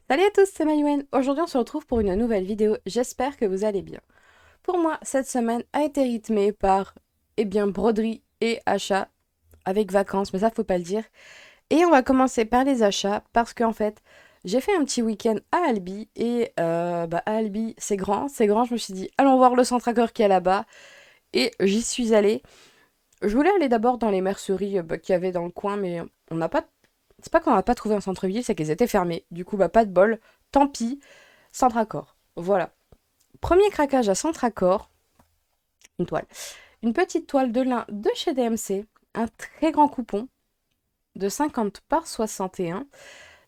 Salut à tous, c'est Mayouen. Aujourd'hui, on se retrouve pour une nouvelle vidéo. J'espère que vous allez bien. Pour moi, cette semaine a été rythmée par, broderie et achats avec vacances, mais ça, faut pas le dire. Et on va commencer par les achats parce qu'en fait, j'ai fait un petit week-end à Albi et à Albi, c'est grand, c'est grand. Je me suis dit, allons voir le centre Accor qui est là-bas et j'y suis allée. Je voulais aller d'abord dans les merceries qu'il y avait dans le coin, mais on n'a pas. C'est pas qu'on n'a pas trouvé un centre-ville, c'est qu'ils étaient fermés. Du coup, pas de bol. Tant pis. Centre Accor. Voilà. Premier craquage à Centre Accor, une toile. Une petite toile de lin de chez DMC, un très grand coupon de 50 par 61.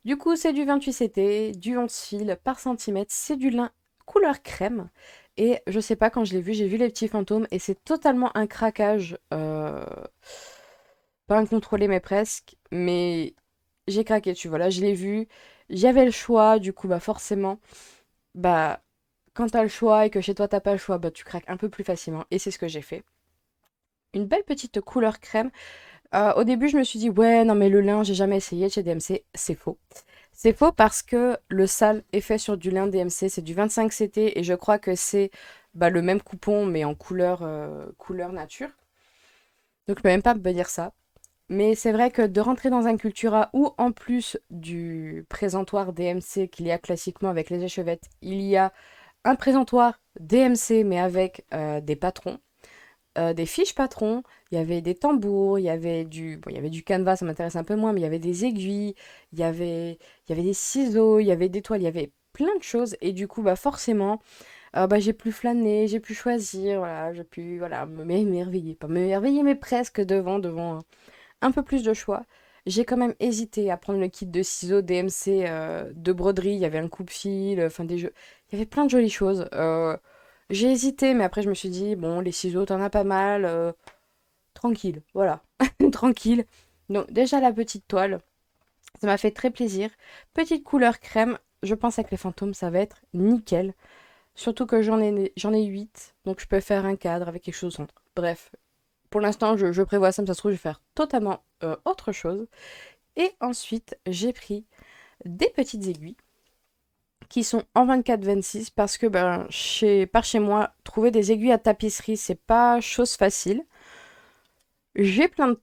Du coup, c'est du 28 CT, du 11 fil par centimètre, c'est du lin couleur crème. Et je sais pas, quand je l'ai vu, j'ai vu les petits fantômes et c'est totalement un craquage, pas incontrôlé mais presque. Mais j'ai craqué dessus, voilà, je l'ai vu. J'avais le choix, du coup, forcément, bah quand t'as le choix et que chez toi t'as pas le choix, tu craques un peu plus facilement. Et c'est ce que j'ai fait. Une belle petite couleur crème. Au début, je me suis dit, ouais, non, mais le lin, j'ai jamais essayé de chez DMC. C'est faux. C'est faux parce que le sale est fait sur du lin DMC. C'est du 25 CT et je crois que c'est le même coupon mais en couleur nature. Donc, je peux même pas me dire ça. Mais c'est vrai que de rentrer dans un Cultura où, en plus du présentoir DMC qu'il y a classiquement avec les échevettes, il y a un présentoir DMC mais avec des patrons, des fiches patrons, il y avait des tambours, il y avait du canevas, ça m'intéresse un peu moins, mais il y avait des aiguilles, il y avait des ciseaux, il y avait des toiles, il y avait plein de choses et du coup forcément j'ai pu flâner, j'ai pu choisir, voilà, j'ai pu voilà m'émerveiller, pas m'émerveiller mais presque devant un peu plus de choix. J'ai quand même hésité à prendre le kit de ciseaux DMC de broderie. Il y avait un coupe-fil, enfin des jeux. Il y avait plein de jolies choses. J'ai hésité, mais après je me suis dit, bon, les ciseaux, t'en as pas mal. Tranquille, voilà. Tranquille. Donc déjà la petite toile, ça m'a fait très plaisir. Petite couleur crème, je pense avec les fantômes, ça va être nickel. Surtout que j'en ai 8, donc je peux faire un cadre avec quelque chose au centre. Bref, pour l'instant, je prévois ça, mais ça se trouve, je vais faire totalement autre chose. Et ensuite, j'ai pris des petites aiguilles qui sont en 24-26 parce que par chez moi, trouver des aiguilles à tapisserie, c'est pas chose facile. J'ai plein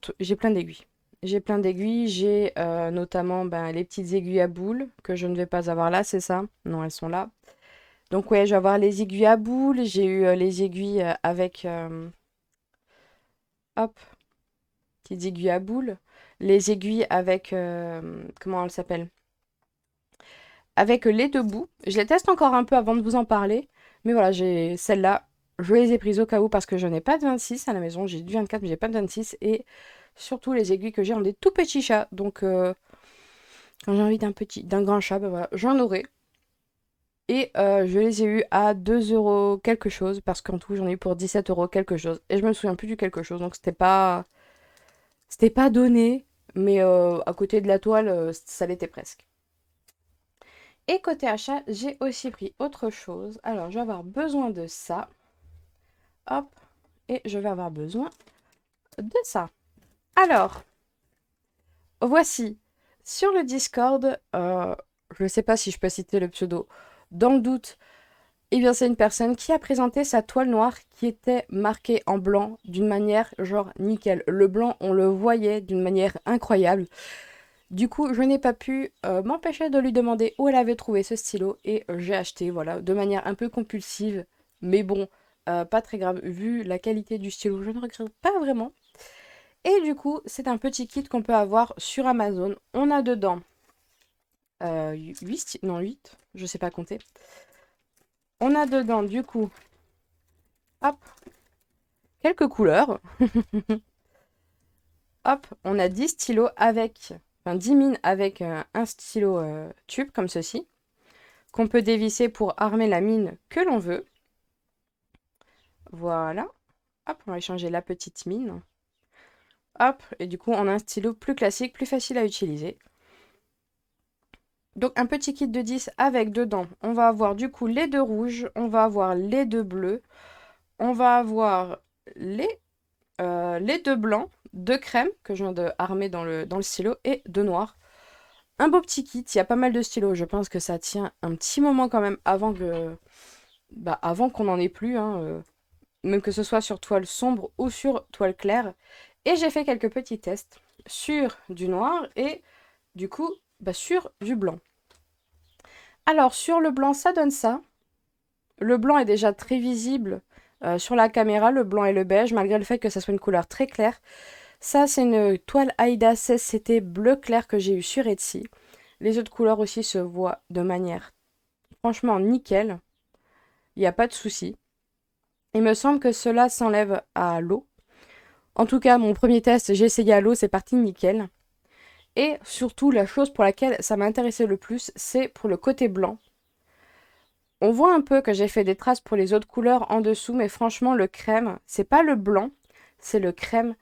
d'aiguilles. J'ai plein d'aiguilles, j'ai notamment les petites aiguilles à boules que je ne vais pas avoir là, c'est ça? Non, elles sont là. Donc ouais, je vais avoir les aiguilles à boules, j'ai eu les aiguilles avec hop, petites aiguilles à boules, les aiguilles avec comment elles s'appellent? Avec les deux bouts. Je les teste encore un peu avant de vous en parler. Mais voilà, j'ai celle-là. Je les ai prises au cas où parce que je n'ai pas de 26 à la maison. J'ai du 24 mais j'ai pas de 26. Et surtout les aiguilles que j'ai ont des tout petits chats. Donc quand j'ai envie d'un grand chat, voilà, j'en aurai. Et je les ai eu à 2 euros quelque chose. Parce qu'en tout j'en ai eu pour 17 euros quelque chose. Et je me souviens plus du quelque chose. Donc c'était pas donné. Mais à côté de la toile, ça l'était presque. Et côté achat, j'ai aussi pris autre chose. Alors, je vais avoir besoin de ça. Hop. Et je vais avoir besoin de ça. Alors, voici. Sur le Discord, je ne sais pas si je peux citer le pseudo. Dans le doute, eh bien, c'est une personne qui a présenté sa toile noire qui était marquée en blanc d'une manière genre nickel. Le blanc, on le voyait d'une manière incroyable. Du coup, je n'ai pas pu m'empêcher de lui demander où elle avait trouvé ce stylo et j'ai acheté, voilà, de manière un peu compulsive, mais bon, pas très grave. Vu la qualité du stylo, je ne regrette pas vraiment. Et du coup, c'est un petit kit qu'on peut avoir sur Amazon. On a dedans 8, non 8, je sais pas compter. On a dedans, du coup, hop, quelques couleurs. Hop, on a 10 stylos avec, enfin 10 mines avec un stylo tube comme ceci, qu'on peut dévisser pour armer la mine que l'on veut. Voilà. Hop, on va changer la petite mine. Hop, et du coup, on a un stylo plus classique, plus facile à utiliser. Donc, un petit kit de 10 avec dedans, on va avoir du coup les deux rouges, on va avoir les deux bleus, on va avoir les, les deux blancs, deux crèmes que je viens de armer dans le stylo et deux noirs. Un beau petit kit, il y a pas mal de stylos. Je pense que ça tient un petit moment quand même avant qu'on n'en ait plus, hein, même que ce soit sur toile sombre ou sur toile claire. Et j'ai fait quelques petits tests sur du noir et du coup sur du blanc. Alors sur le blanc, ça donne ça. Le blanc est déjà très visible sur la caméra, le blanc et le beige, malgré le fait que ça soit une couleur très claire. Ça, c'est une toile Aïda 16CT bleu clair que j'ai eu sur Etsy. Les autres couleurs aussi se voient de manière franchement nickel. Il n'y a pas de souci. Il me semble que cela s'enlève à l'eau. En tout cas, mon premier test, j'ai essayé à l'eau, c'est parti nickel. Et surtout, la chose pour laquelle ça m'a intéressé le plus, c'est pour le côté blanc. On voit un peu que j'ai fait des traces pour les autres couleurs en dessous, mais franchement, le crème, c'est pas le blanc, c'est le crème.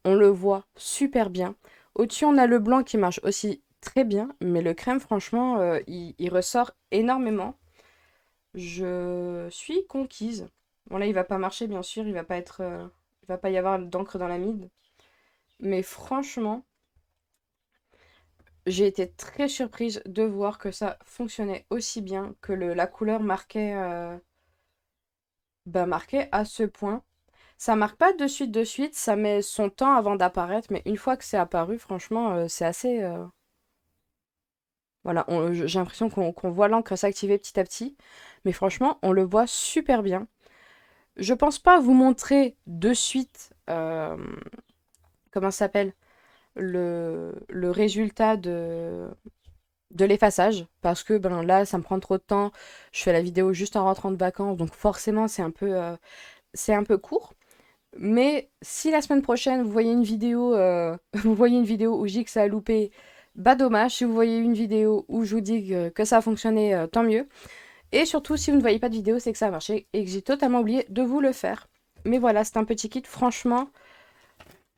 On le voit super bien. Au-dessus, on a le blanc qui marche aussi très bien, mais le crème, franchement, il ressort énormément. Je suis conquise. Bon, là, il va pas marcher, bien sûr, il va pas y avoir d'encre dans la mide. Mais franchement, j'ai été très surprise de voir que ça fonctionnait aussi bien, que la couleur marquait à ce point. Ça marque pas de suite, ça met son temps avant d'apparaître, mais une fois que c'est apparu, franchement, c'est assez. Voilà, j'ai l'impression qu'on voit l'encre s'activer petit à petit, mais franchement, on le voit super bien. Je pense pas vous montrer de suite, comment ça s'appelle, le résultat de l'effaçage, parce que ben là, ça me prend trop de temps. Je fais la vidéo juste en rentrant de vacances, donc forcément, c'est un peu court. Mais si la semaine prochaine vous voyez une vidéo, vous voyez une vidéo où je dis que ça a loupé, bah dommage. Si vous voyez une vidéo où je vous dis que ça a fonctionné, tant mieux. Et surtout, si vous ne voyez pas de vidéo, c'est que ça a marché et que j'ai totalement oublié de vous le faire. Mais voilà, c'est un petit kit. Franchement,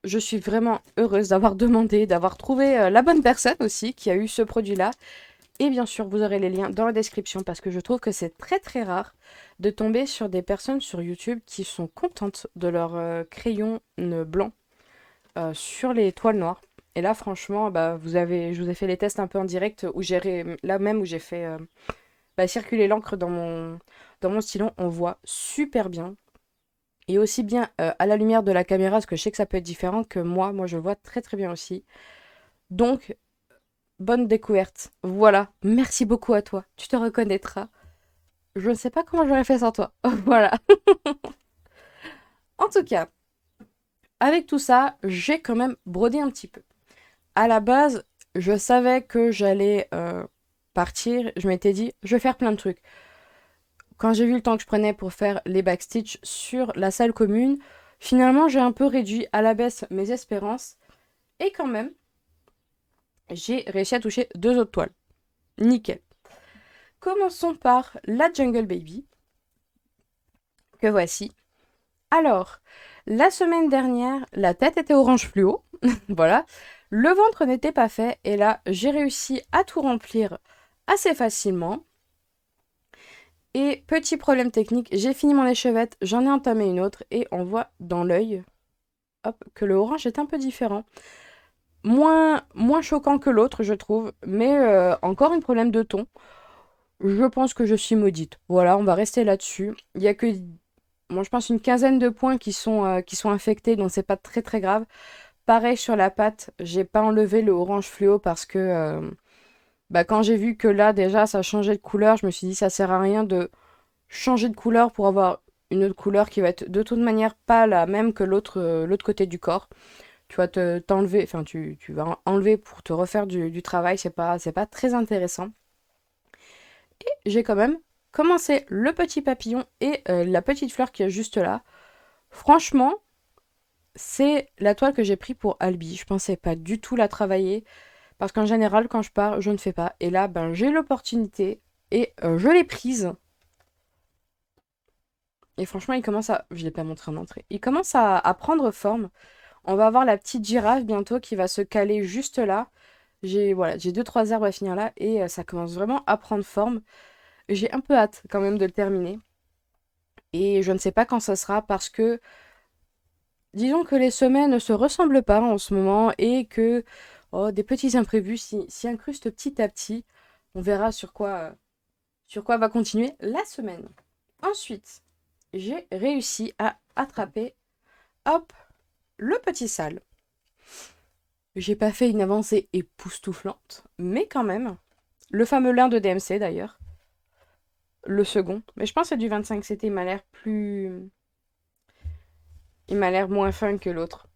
je suis vraiment heureuse d'avoir demandé, d'avoir trouvé la bonne personne aussi qui a eu ce produit-là. Et bien sûr, vous aurez les liens dans la description parce que je trouve que c'est très très rare de tomber sur des personnes sur YouTube qui sont contentes de leur crayon blanc sur les toiles noires. Et là, franchement, je vous ai fait les tests un peu en direct là même où j'ai fait circuler l'encre dans mon stylo. On voit super bien. Et aussi bien à la lumière de la caméra, parce que je sais que ça peut être différent que moi je vois très très bien aussi. Donc, bonne découverte. Voilà, merci beaucoup à toi. Tu te reconnaîtras. Je ne sais pas comment j'aurais fait sans toi. Voilà. En tout cas, avec tout ça, j'ai quand même brodé un petit peu. À la base, je savais que j'allais partir. Je m'étais dit, je vais faire plein de trucs. Quand j'ai vu le temps que je prenais pour faire les backstitch sur la salle commune, finalement, j'ai un peu réduit à la baisse mes espérances. Et quand même, j'ai réussi à toucher deux autres toiles. Nickel. Commençons par la Jungle Baby, que voici. Alors, la semaine dernière, la tête était orange fluo. Voilà. Le ventre n'était pas fait. Et là, j'ai réussi à tout remplir assez facilement. Et petit problème technique, j'ai fini mon échevette, j'en ai entamé une autre. Et on voit dans l'œil, hop, que le orange est un peu différent. Moins choquant que l'autre, je trouve. Mais encore un problème de ton. Je pense que je suis maudite. Voilà, on va rester là-dessus. Il y a que, moi, je pense une quinzaine de points qui sont infectés, donc c'est pas très très grave. Pareil sur la pâte, j'ai pas enlevé le orange fluo parce que quand j'ai vu que là déjà ça changeait de couleur, je me suis dit ça sert à rien de changer de couleur pour avoir une autre couleur qui va être de toute manière pas la même que l'autre côté du corps. Tu vas t'enlever, enfin tu vas enlever pour te refaire du travail, c'est pas très intéressant. Et j'ai quand même commencé le petit papillon et la petite fleur qui est juste là. Franchement, c'est la toile que j'ai pris pour Albi. Je pensais pas du tout la travailler parce qu'en général, quand je pars, je ne fais pas. Et là, j'ai l'opportunité et je l'ai prise. Et franchement, je l'ai pas montré en entrée. Il commence à prendre forme. On va avoir la petite girafe bientôt qui va se caler juste là. J'ai deux trois herbes à finir là et ça commence vraiment à prendre forme. J'ai un peu hâte quand même de le terminer. Et je ne sais pas quand ça sera parce que disons que les semaines ne se ressemblent pas en ce moment et que Oh, des petits imprévus s'y incrustent petit à petit. On verra sur quoi va continuer la semaine. Ensuite, j'ai réussi à attraper, hop, le petit sale. J'ai pas fait une avancée époustouflante, mais quand même. Le fameux lin de DMC d'ailleurs. Le second. Mais je pense que c'est du 25 CT, il m'a l'air plus. Il m'a l'air moins fin que l'autre.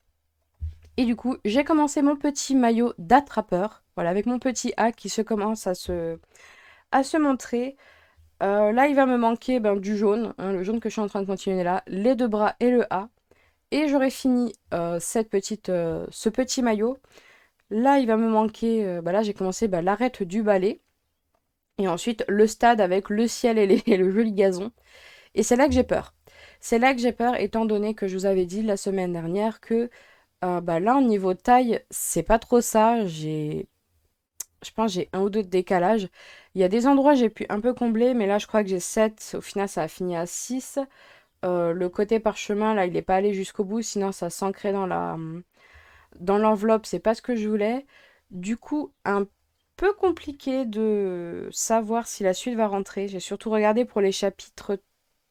Et du coup, j'ai commencé mon petit maillot d'attrapeur. Voilà, avec mon petit A qui se commence à se montrer. Là, il va me manquer du jaune, hein, le jaune que je suis en train de continuer là, les deux bras et le A. Et j'aurai fini ce petit maillot. Là, il va me manquer, là, j'ai commencé l'arête du balai. Et ensuite, le stade avec le ciel et le joli gazon. Et c'est là que j'ai peur. C'est là que j'ai peur, étant donné que je vous avais dit la semaine dernière que là, au niveau taille, c'est pas trop ça. Je pense que j'ai un ou deux de décalage. Il y a des endroits j'ai pu un peu combler, mais là, je crois que j'ai 7. Au final, ça a fini à 6. Le côté parchemin, là, il n'est pas allé jusqu'au bout, sinon ça s'ancrait dans l'enveloppe. C'est pas ce que je voulais. Du coup, un peu compliqué de savoir si la suite va rentrer. J'ai surtout regardé pour les chapitres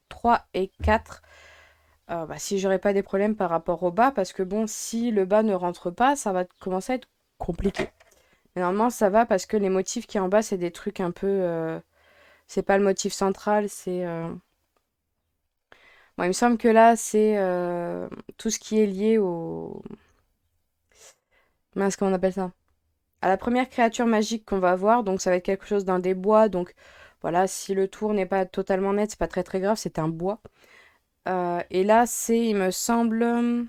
3 et 4. Si j'aurais pas des problèmes par rapport au bas, parce que bon, si le bas ne rentre pas, ça va commencer à être compliqué. Mais normalement, ça va parce que les motifs qui en bas, c'est des trucs un peu. C'est pas le motif central, c'est. Bon, il me semble que là, c'est tout ce qui est lié au. Mince, comment on appelle ça? À la première créature magique qu'on va avoir, donc ça va être quelque chose d'un des bois, donc voilà, si le tour n'est pas totalement net, c'est pas très très grave, c'est un bois. Et là, c'est, il me semble.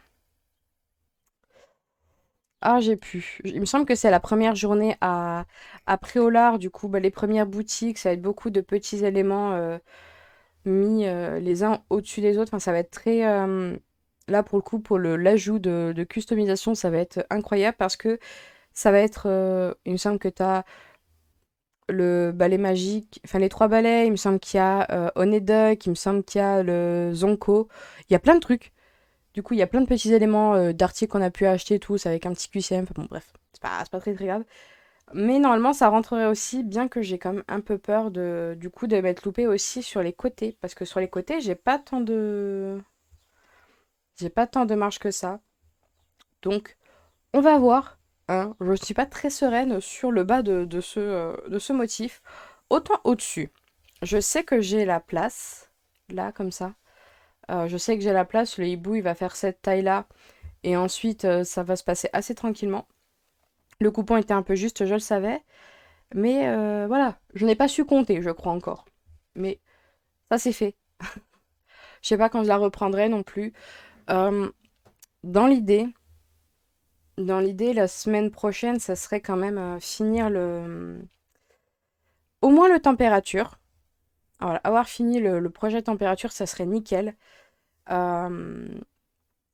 Ah, j'ai pu. Il me semble que c'est la première journée à Préolard. Du coup, les premières boutiques, ça va être beaucoup de petits éléments mis les uns au-dessus des autres. Enfin, ça va être très. Là, pour le coup, pour l'ajout de customisation, ça va être incroyable parce que ça va être. Il me semble que tu as le balai magique, enfin les trois balais. Il me semble qu'il y a Honeyduck, il me semble qu'il y a le Zonko. Il y a plein de trucs. Du coup, il y a plein de petits éléments d'articles qu'on a pu acheter tous avec un petit QCM. Enfin bon, bref, c'est pas très très grave. Mais normalement, ça rentrerait aussi, bien que j'ai quand même un peu peur du coup de m'être loupé aussi sur les côtés. Parce que sur les côtés, j'ai pas tant de marge que ça. Donc, on va voir. Hein. Je ne suis pas très sereine sur le bas de ce motif. Autant au-dessus. Je sais que j'ai la place, là, comme ça. Je sais que j'ai la place. Le hibou, il va faire cette taille-là. Et ensuite, ça va se passer assez tranquillement. Le coupon était un peu juste, je le savais. Mais voilà, je n'ai pas su compter, je crois encore. Mais ça, c'est fait. Je sais pas quand je la reprendrai non plus. Euh, dans l'idée, dans l'idée, la semaine prochaine, ça serait quand même finir au moins le température. Voilà, avoir fini le projet température, ça serait nickel. Euh,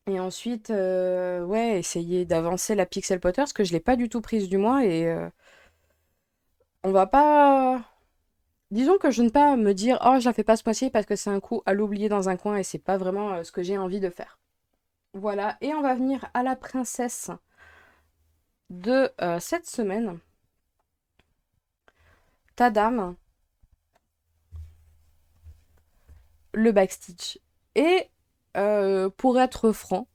Et ensuite, ouais, essayer d'avancer la Pixel Potter, parce que je l'ai pas du tout prise du mois et on va pas. Disons que je ne pas me dire, oh, je la fais pas ce mois-ci parce que c'est un coup à l'oublier dans un coin et c'est pas vraiment ce que j'ai envie de faire. Voilà, et on va venir à la princesse de cette semaine. Ta dame, le backstitch. Et pour être franc,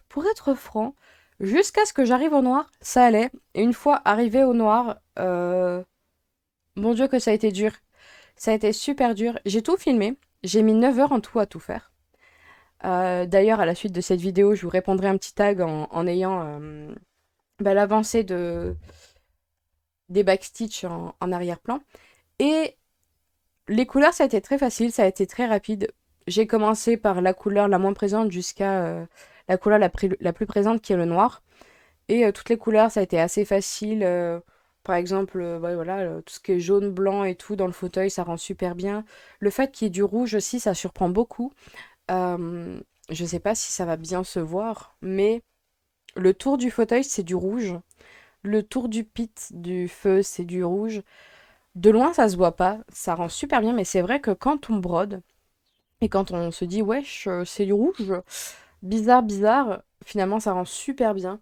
pour être franc, jusqu'à ce que j'arrive au noir, ça allait. Et une fois arrivé au noir, mon Dieu que ça a été dur. Ça a été super dur. J'ai tout filmé. J'ai mis 9 heures en tout à tout faire. D'ailleurs, à la suite de cette vidéo, je vous répondrai un petit tag en ayant l'avancée des backstitch en arrière-plan. Et les couleurs, ça a été très facile, ça a été très rapide. J'ai commencé par la couleur la moins présente jusqu'à la couleur la plus présente qui est le noir. Et toutes les couleurs, ça a été assez facile. Par exemple, ouais, voilà, tout ce qui est jaune, blanc et tout dans le fauteuil, ça rend super bien. Le fait qu'il y ait du rouge aussi, ça surprend beaucoup. Je sais pas si ça va bien se voir, mais le tour du fauteuil, c'est du rouge. Le tour du pit du feu, c'est du rouge. De loin, ça se voit pas, ça rend super bien, mais c'est vrai que quand on brode et quand on se dit wesh, c'est du rouge, bizarre, bizarre, finalement ça rend super bien.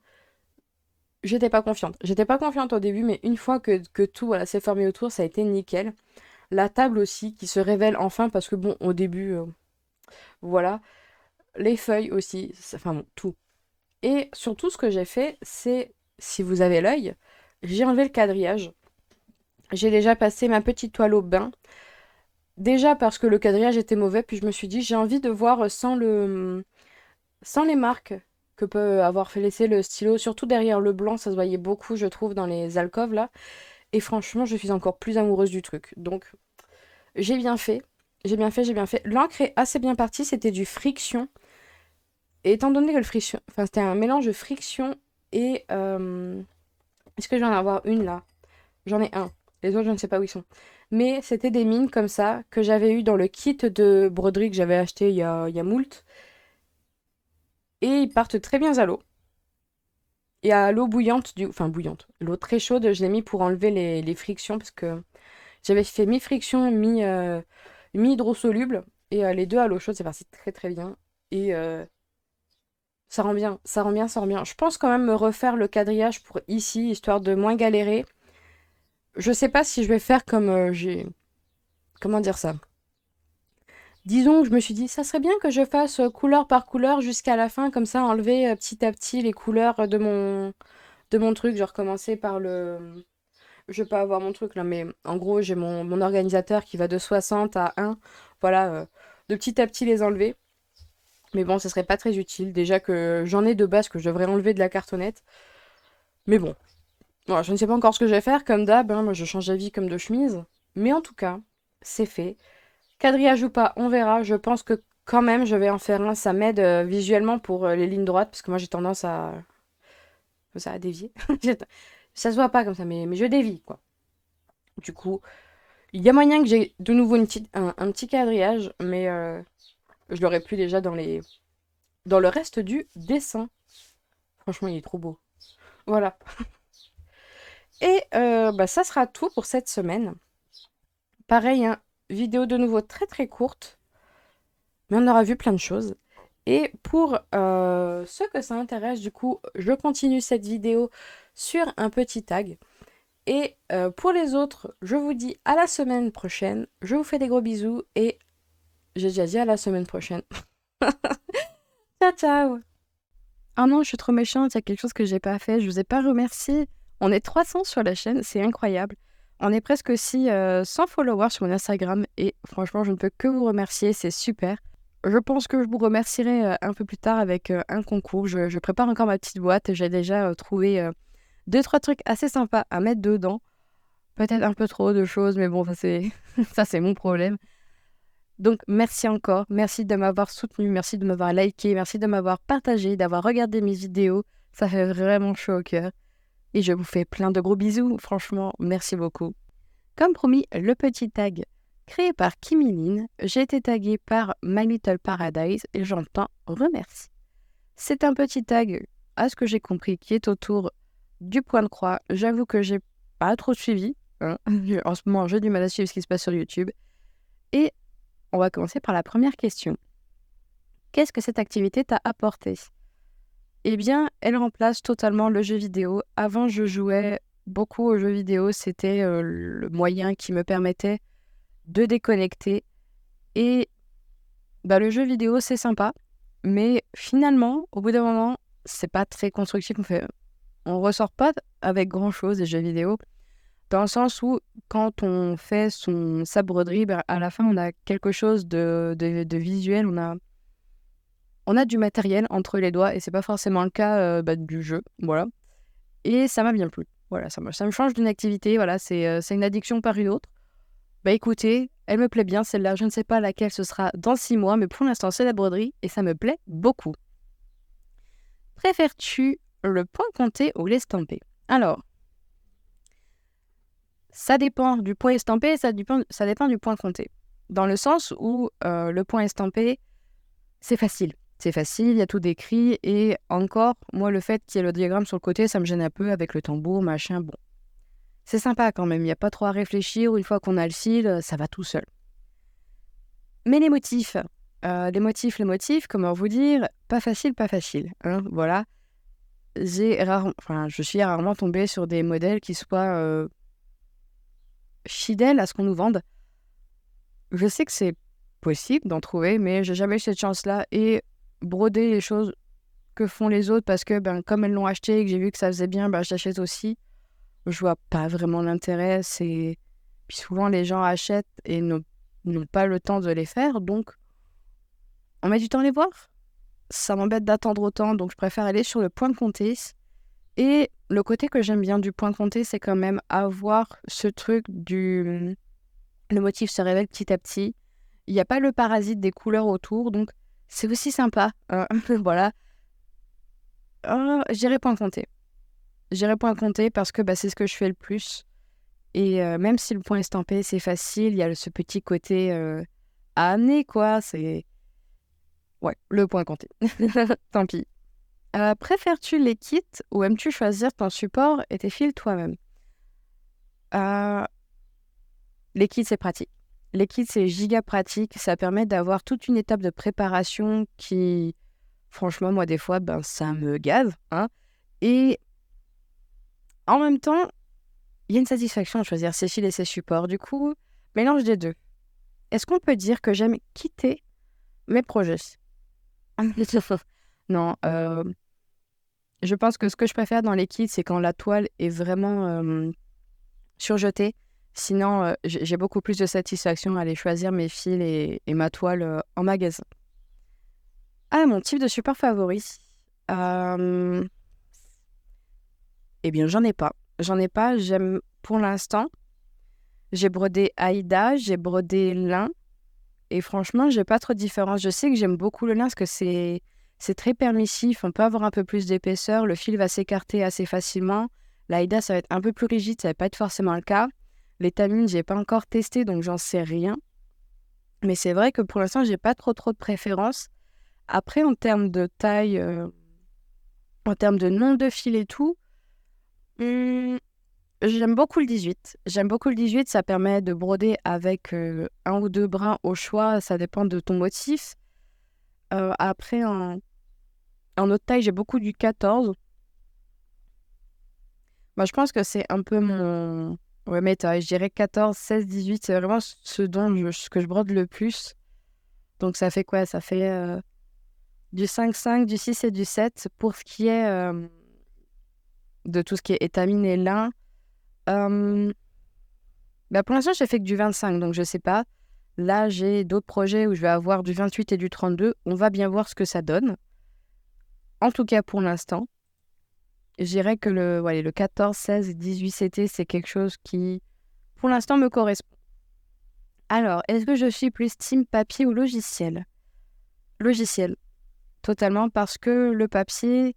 j'étais pas confiante. J'étais pas confiante au début, mais une fois que tout voilà, s'est formé autour, ça a été nickel. La table aussi qui se révèle enfin parce que bon, au début, voilà. Les feuilles aussi, enfin bon, tout. Et surtout, ce que j'ai fait, c'est, si vous avez l'œil, j'ai enlevé le quadrillage. J'ai déjà passé ma petite toile au bain. Déjà parce que le quadrillage était mauvais, puis je me suis dit, j'ai envie de voir sans les marques que peut avoir fait laisser le stylo, surtout derrière le blanc, ça se voyait beaucoup, je trouve, dans les alcôves là. Et franchement, je suis encore plus amoureuse du truc. Donc, j'ai bien fait. J'ai bien fait, j'ai bien fait. L'encre est assez bien partie, c'était du friction. Et étant donné que le friction, enfin, c'était un mélange de friction et est-ce que je vais en avoir une là? J'en ai un. Les autres, je ne sais pas où ils sont. Mais c'était des mines comme ça que j'avais eu dans le kit de broderie que j'avais acheté il y a moult. Et ils partent très bien à l'eau. Et à l'eau bouillante, enfin bouillante, l'eau très chaude, je l'ai mis pour enlever les frictions parce que j'avais fait mi-friction, mi-hydrosoluble. Et les deux à l'eau chaude, c'est parti très très bien. Et ça rend bien, ça rend bien, ça rend bien. Je pense quand même me refaire le quadrillage pour ici, histoire de moins galérer. Je sais pas si je vais faire comme j'ai... Comment dire ça? Disons que je me suis dit, ça serait bien que je fasse couleur par couleur jusqu'à la fin, comme ça enlever petit à petit les couleurs de mon truc. Genre commencer par le... Je vais pas avoir mon truc là, mais en gros j'ai mon organisateur qui va de 60 à 1. Voilà, de petit à petit les enlever. Mais bon, ce serait pas très utile. Déjà que j'en ai de base que je devrais enlever de la cartonnette. Mais bon, voilà, je ne sais pas encore ce que je vais faire. Comme d'hab, hein, moi je change d'avis comme de chemise. Mais en tout cas, c'est fait. Quadrillage ou pas, on verra. Je pense que quand même, je vais en faire un. Ça m'aide visuellement pour les lignes droites, parce que moi j'ai tendance à dévier. Ça se voit pas comme ça, mais je dévie, quoi. Du coup, il y a moyen que j'ai de nouveau un petit quadrillage, mais je l'aurais plus déjà dans le reste du dessin. Franchement, il est trop beau. Voilà. Et bah, ça sera tout pour cette semaine. Pareil, hein, vidéo de nouveau très très courte, mais on aura vu plein de choses. Et pour ceux que ça intéresse, du coup, je continue cette vidéo sur un petit tag. Et pour les autres, je vous dis à la semaine prochaine. Je vous fais des gros bisous et j'ai déjà dit à la semaine prochaine. Ciao, ciao! Ah non, je suis trop méchante, il y a quelque chose que j'ai pas fait. Je vous ai pas remercié. On est 300 sur la chaîne, c'est incroyable. On est presque aussi 100 followers sur mon Instagram et franchement, je ne peux que vous remercier, c'est super. Je pense que je vous remercierai un peu plus tard avec un concours. Je prépare encore ma petite boîte. J'ai déjà trouvé 2-3 trucs assez sympas à mettre dedans. Peut-être un peu trop de choses, mais bon, ça c'est ça c'est mon problème. Donc merci encore, merci de m'avoir soutenu, merci de m'avoir liké, merci de m'avoir partagé, d'avoir regardé mes vidéos. Ça fait vraiment chaud au cœur. Et je vous fais plein de gros bisous, franchement, merci beaucoup. Comme promis, le petit tag créé par Kimiline, j'ai été taguée par My Little Paradise et j'entends remercie. C'est un petit tag, à ce que j'ai compris, qui est autour du point de croix. J'avoue que j'ai pas trop suivi, hein. En ce moment, j'ai du mal à suivre ce qui se passe sur YouTube. Et on va commencer par la première question. Qu'est-ce que cette activité t'a apporté? Eh bien, elle remplace totalement le jeu vidéo. Avant, je jouais beaucoup aux jeux vidéo. C'était le moyen qui me permettait de déconnecter. Et bah, le jeu vidéo, c'est sympa. Mais finalement, au bout d'un moment, c'est pas très constructif. On ressort pas avec grand-chose des jeux vidéo. Dans le sens où, quand on fait sa broderie, bah, à la fin, on a quelque chose de visuel. On a du matériel entre les doigts et c'est pas forcément le cas du jeu, voilà. Et ça m'a bien plu. Voilà, ça me change d'une activité, voilà, c'est une addiction par une autre. Bah écoutez, elle me plaît bien celle-là, je ne sais pas laquelle ce sera dans 6 mois, mais pour l'instant c'est la broderie et ça me plaît beaucoup. Préfères-tu le point compté ou l'estampé? Alors, ça dépend du point estampé, ça dépend du point compté. Dans le sens où le point estampé, c'est facile. C'est facile, il y a tout décrit. Et encore, moi, le fait qu'il y ait le diagramme sur le côté, ça me gêne un peu avec le tambour, machin. Bon, c'est sympa quand même. Il n'y a pas trop à réfléchir. Une fois qu'on a le fil, ça va tout seul. Mais les motifs, comment vous dire, pas facile, hein, voilà. je suis rarement tombée sur des modèles qui soient fidèles à ce qu'on nous vende. Je sais que c'est possible d'en trouver, mais j'ai jamais eu cette chance-là. Et broder les choses que font les autres parce que, comme elles l'ont acheté et que j'ai vu que ça faisait bien, je l'achète aussi. Je vois pas vraiment l'intérêt. Puis souvent, les gens achètent et n'ont pas le temps de les faire. Donc, on met du temps à les voir. Ça m'embête d'attendre autant, donc je préfère aller sur le point de compter. Et le côté que j'aime bien du point de compter, c'est quand même avoir ce truc du... Le motif se révèle petit à petit. Il n'y a pas le parasite des couleurs autour, donc c'est aussi sympa. Voilà. J'irai point compter. J'irai point compter parce que c'est ce que je fais le plus. Et même si le point estampé, c'est facile, il y a ce petit côté à amener, quoi. C'est... Ouais, le point compté. Tant pis. Préfères-tu les kits ou aimes-tu choisir ton support et tes fils toi-même? Euh, les kits, c'est pratique. Les kits, c'est giga pratique. Ça permet d'avoir toute une étape de préparation qui, franchement, moi, des fois, ça me gave, hein. Et en même temps, il y a une satisfaction à choisir ses fils et ses supports. Du coup, mélange des deux. Est-ce qu'on peut dire que j'aime quitter mes projets? Non, je pense que ce que je préfère dans les kits, c'est quand la toile est vraiment surjetée. Sinon, j'ai beaucoup plus de satisfaction à aller choisir mes fils et ma toile en magasin. Mon type de support favori. Euh, Eh bien, j'en ai pas. J'en ai pas. J'aime pour l'instant. J'ai brodé Aïda, j'ai brodé lin. Et franchement, j'ai pas trop de différence. Je sais que j'aime beaucoup le lin parce que c'est très permissif. On peut avoir un peu plus d'épaisseur. Le fil va s'écarter assez facilement. L'Aïda, ça va être un peu plus rigide. Ça va pas être forcément le cas. Les tamines, j'ai pas encore testé, donc j'en sais rien. Mais c'est vrai que pour l'instant, j'ai pas trop de préférence. Après, en termes de taille, en termes de nombre de fils et tout, j'aime beaucoup le 18. J'aime beaucoup le 18. Ça permet de broder avec un ou deux brins au choix. Ça dépend de ton motif. Après, en autre taille, j'ai beaucoup du 14. Je pense que c'est un peu mon... Ouais, mes tailles. Je dirais 14, 16, 18. C'est vraiment ce que je brode le plus. Donc, ça fait quoi? Ça fait du 5, 5, du 6 et du 7. Pour ce qui est de tout ce qui est étamine et lin, pour l'instant, j'ai fait que du 25, donc je sais pas. Là, j'ai d'autres projets où je vais avoir du 28 et du 32. On va bien voir ce que ça donne. En tout cas, pour l'instant, je dirais que le 14, 16 et 18 CT, c'est quelque chose qui, pour l'instant, me correspond. Alors, est-ce que je suis plus team papier ou logiciel? Logiciel, totalement, parce que le papier,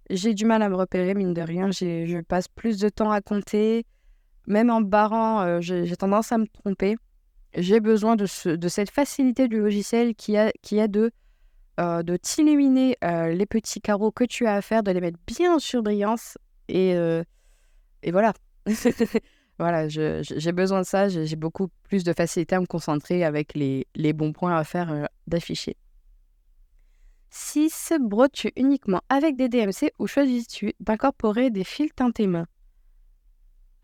j'ai du mal à me repérer, mine de rien. Je passe plus de temps à compter. Même en barrant, j'ai tendance à me tromper. J'ai besoin de cette facilité du logiciel qui est de t'illuminer les petits carreaux que tu as à faire, de les mettre bien en surbrillance. Et voilà. Voilà, j'ai besoin de ça. J'ai beaucoup plus de facilité à me concentrer avec les bons points à faire d'afficher. 6. Brodes-tu uniquement avec des DMC ou choisis-tu d'incorporer des fils teintés main?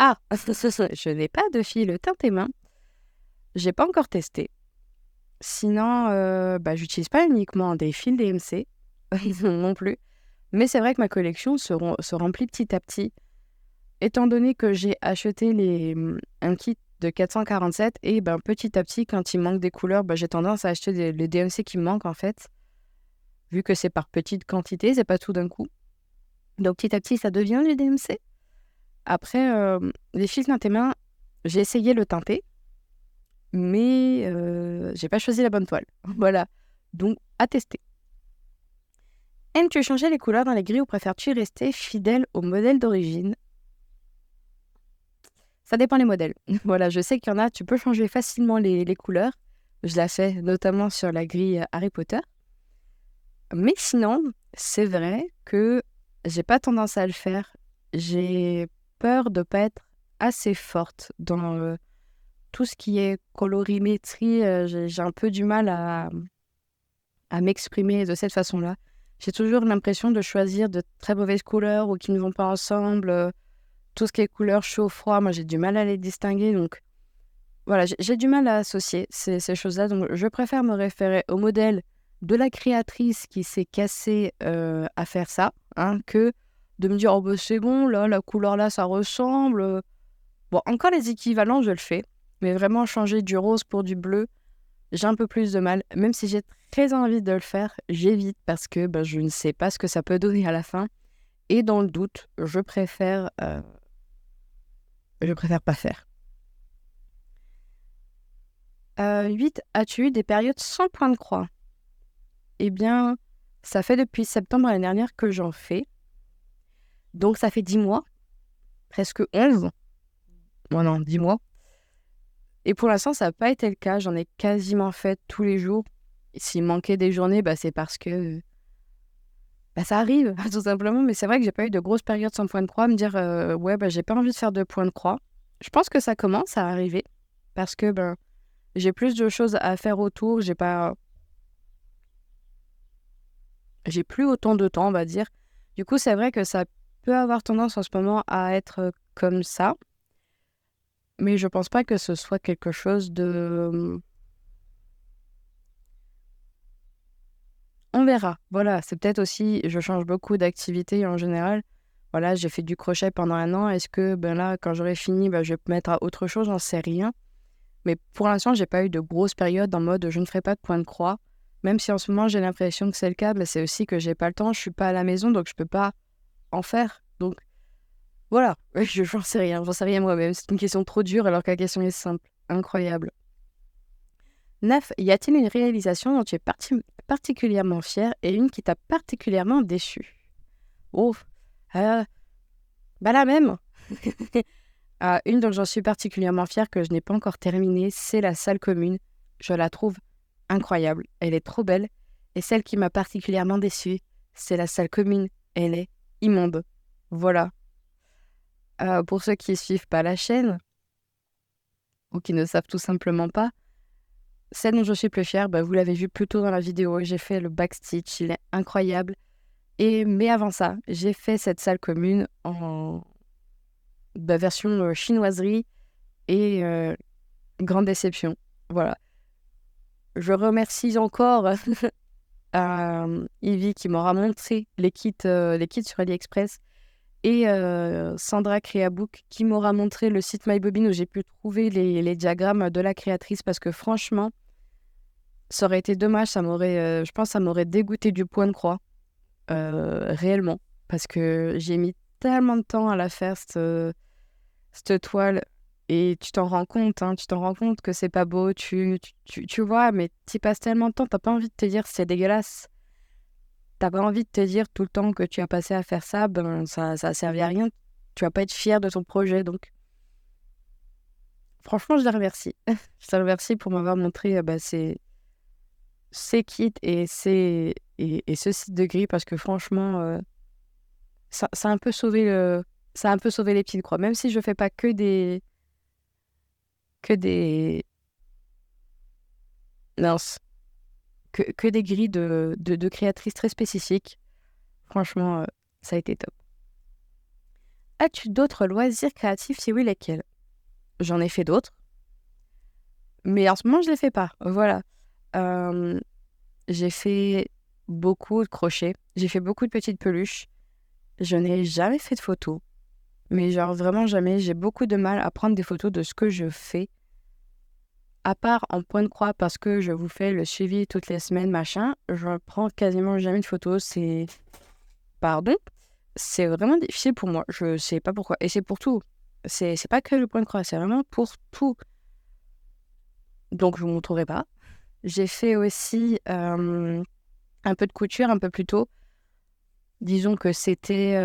Je n'ai pas de fils teintés main. J'ai pas encore testé. Sinon, j'utilise pas uniquement des fils DMC non plus. Mais c'est vrai que ma collection se remplit petit à petit. Étant donné que j'ai acheté un kit de 447 et petit à petit, quand il manque des couleurs, j'ai tendance à acheter les DMC qui me manquent en fait. Vu que c'est par petite quantité, c'est pas tout d'un coup. Donc petit à petit, ça devient les DMC. Après, les fils teintés main, j'ai essayé le teinté. Mais j'ai pas choisi la bonne toile. Voilà. Donc, à tester. Aimes-tu changer les couleurs dans les grilles ou préfères-tu rester fidèle au modèle d'origine? Ça dépend des modèles. Voilà, je sais qu'il y en a, tu peux changer facilement les couleurs. Je l'ai fait notamment sur la grille Harry Potter. Mais sinon, c'est vrai que j'ai pas tendance à le faire. J'ai peur de pas être assez forte dans tout ce qui est colorimétrie. J'ai un peu du mal à m'exprimer de cette façon-là. j'ai toujours l'impression de choisir de très mauvaises couleurs ou qui ne vont pas ensemble. Tout ce qui est couleur chaud-froid, moi j'ai du mal à les distinguer. Donc voilà, j'ai du mal à associer ces choses-là. Donc je préfère me référer au modèle de la créatrice qui s'est cassée à faire ça, hein, que de me dire, oh bah c'est bon, là, la couleur là, ça ressemble. Bon, encore les équivalents, je le fais. Mais vraiment changer du rose pour du bleu, j'ai un peu plus de mal. Même si j'ai très envie de le faire, j'évite parce que bah, je ne sais pas ce que ça peut donner à la fin. Et dans le doute, je préfère pas faire. 8. As-tu eu des périodes sans point de croix? Eh bien, ça fait depuis septembre l'année dernière que j'en fais. Donc, ça fait 10 mois, presque 11. Bon, non, 10 mois. Et pour l'instant, ça n'a pas été le cas. J'en ai quasiment fait tous les jours. Et s'il manquait des journées, bah, c'est parce que ça arrive, tout simplement. Mais c'est vrai que j'ai pas eu de grosses périodes sans point de croix. Me dire, ouais, bah, j'ai pas envie de faire de point de croix. Je pense que ça commence à arriver parce que ben, j'ai plus de choses à faire autour. J'ai plus autant de temps, on va dire. Du coup, c'est vrai que ça peut avoir tendance en ce moment à être comme ça. Mais je pense pas que ce soit quelque chose de... On verra. Voilà, c'est peut-être aussi... Je change beaucoup d'activités en général. Voilà, j'ai fait du crochet pendant 1 an. Est-ce que ben là, quand j'aurai fini, ben, je vais me mettre à autre chose? J'en sais rien. Mais pour l'instant, j'ai pas eu de grosses périodes en mode je ne ferai pas de point de croix. Même si en ce moment, j'ai l'impression que c'est le cas, ben, c'est aussi que j'ai pas le temps. Je suis pas à la maison, donc je peux pas en faire. Donc voilà, j'en sais rien. J'en sais rien moi-même. C'est une question trop dure alors que la question est simple. Incroyable. 9. Y a-t-il une réalisation dont tu es particulièrement fière et une qui t'a particulièrement déçu? Oh, euh, bah la même. Une dont j'en suis particulièrement fière que je n'ai pas encore terminée, c'est la salle commune. Je la trouve incroyable. Elle est trop belle. Et celle qui m'a particulièrement déçue, c'est la salle commune. Elle est immonde. Voilà. Pour ceux qui ne suivent pas la chaîne ou qui ne savent tout simplement pas, celle dont je suis plus fière, bah, vous l'avez vu plus tôt dans la vidéo, j'ai fait le backstitch, il est incroyable. Mais avant ça, j'ai fait cette salle commune en version chinoiserie et grande déception. Voilà. Je remercie encore Ivy qui m'aura montré les kits sur AliExpress et Sandra Creabook qui m'aura montré le site MyBobine où j'ai pu trouver les diagrammes de la créatrice parce que franchement, ça aurait été dommage, je pense que ça m'aurait dégoûté du point de croix, réellement, parce que j'ai mis tellement de temps à la faire, cette toile. Et tu t'en rends compte, hein, tu t'en rends compte que c'est pas beau, tu vois, mais tu passes tellement de temps, t'as pas envie de te dire c'est dégueulasse. T'as pas envie de te dire tout le temps que tu as passé à faire ça, ben ça a servi à rien. Tu vas pas être fier de ton projet, donc franchement, je la remercie. Je la remercie pour m'avoir montré ces kits et ce site de gris parce que franchement, ça a un peu sauvé ça a un peu sauvé les petites croix. Même si je fais pas que des mince, que des grilles de créatrices très spécifiques. Franchement, ça a été top. As-tu d'autres loisirs créatifs? Si oui, lesquels? J'en ai fait d'autres, mais en ce moment, je les fais pas. Voilà. Euh, j'ai fait beaucoup de crochets. J'ai fait beaucoup de petites peluches. Je n'ai jamais fait de photos. Mais genre vraiment jamais. J'ai beaucoup de mal à prendre des photos de ce que je fais. À part en point de croix parce que je vous fais le suivi toutes les semaines, machin. Je prends quasiment jamais de photos. Pardon? C'est vraiment difficile pour moi. Je sais pas pourquoi. Et c'est pour tout. C'est pas que le point de croix. C'est vraiment pour tout. Donc je vous montrerai pas. J'ai fait aussi un peu de couture un peu plus tôt. Disons que c'était...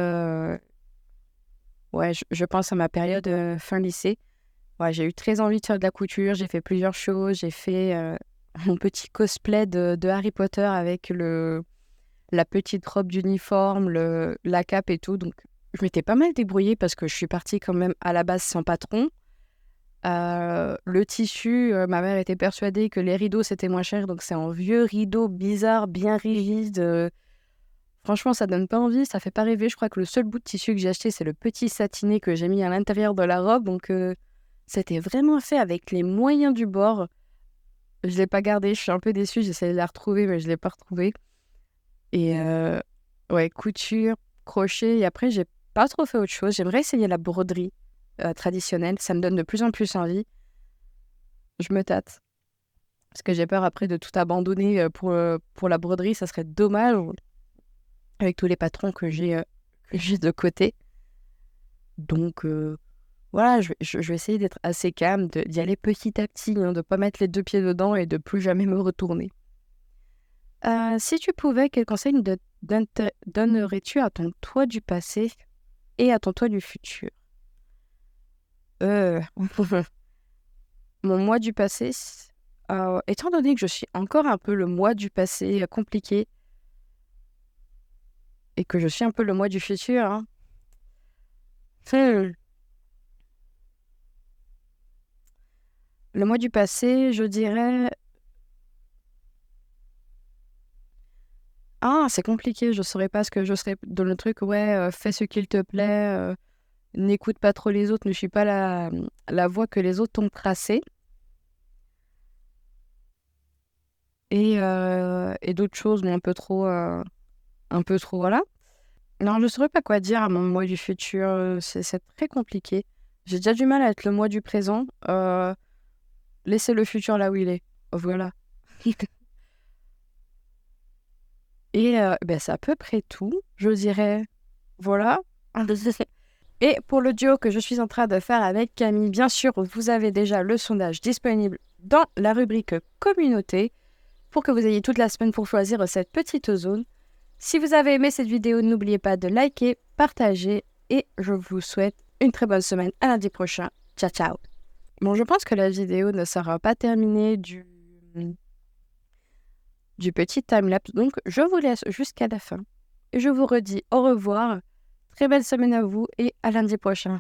ouais, je pense à ma période fin lycée. Ouais, j'ai eu très envie de faire de la couture. J'ai fait plusieurs choses. J'ai fait mon petit cosplay de Harry Potter avec la petite robe d'uniforme, la cape et tout. Donc, je m'étais pas mal débrouillée parce que je suis partie quand même à la base sans patron. Le tissu, ma mère était persuadée que les rideaux c'était moins cher. Donc, c'est un vieux rideau bizarre, bien rigide. Franchement, ça donne pas envie, ça fait pas rêver. Je crois que le seul bout de tissu que j'ai acheté, c'est le petit satiné que j'ai mis à l'intérieur de la robe. Donc, c'était vraiment fait avec les moyens du bord. Je l'ai pas gardé, je suis un peu déçue. J'essaie de la retrouver, mais je l'ai pas retrouvée. Et ouais, couture, crochet. Et après, j'ai pas trop fait autre chose. J'aimerais essayer la broderie traditionnelle. Ça me donne de plus en plus envie. Je me tâte. Parce que j'ai peur après de tout abandonner pour la broderie. Ça serait dommage avec tous les patrons que j'ai de côté. Donc voilà, je vais essayer d'être assez calme, d'y aller petit à petit, hein, de ne pas mettre les deux pieds dedans et de plus jamais me retourner. Si tu pouvais, quel conseil donnerais-tu à ton toi du passé et à ton toi du futur? Euh, Mon moi du passé, étant donné que je suis encore un peu le moi du passé compliqué et que je suis un peu le moi du futur, hein, hmm, le moi du passé, je dirais... Ah, c'est compliqué, je saurais pas ce que je serais dans le truc, ouais, fais ce qu'il te plaît, n'écoute pas trop les autres, ne suis pas la voie que les autres t'ont tracée. Et d'autres choses, mais un peu trop, voilà. Non, je saurais pas quoi dire à mon moi du futur, c'est très compliqué. J'ai déjà du mal à être le moi du présent, laisser le futur là où il est, voilà. Et ben, c'est à peu près tout, je dirais, voilà. Et pour le duo que je suis en train de faire avec Camille, bien sûr, vous avez déjà le sondage disponible dans la rubrique communauté pour que vous ayez toute la semaine pour choisir cette petite zone. Si vous avez aimé cette vidéo, n'oubliez pas de liker, partager et je vous souhaite une très bonne semaine. À lundi prochain. Ciao, ciao. Bon, je pense que la vidéo ne sera pas terminée du petit timelapse, donc je vous laisse jusqu'à la fin. Et je vous redis au revoir. Très belle semaine à vous et à lundi prochain.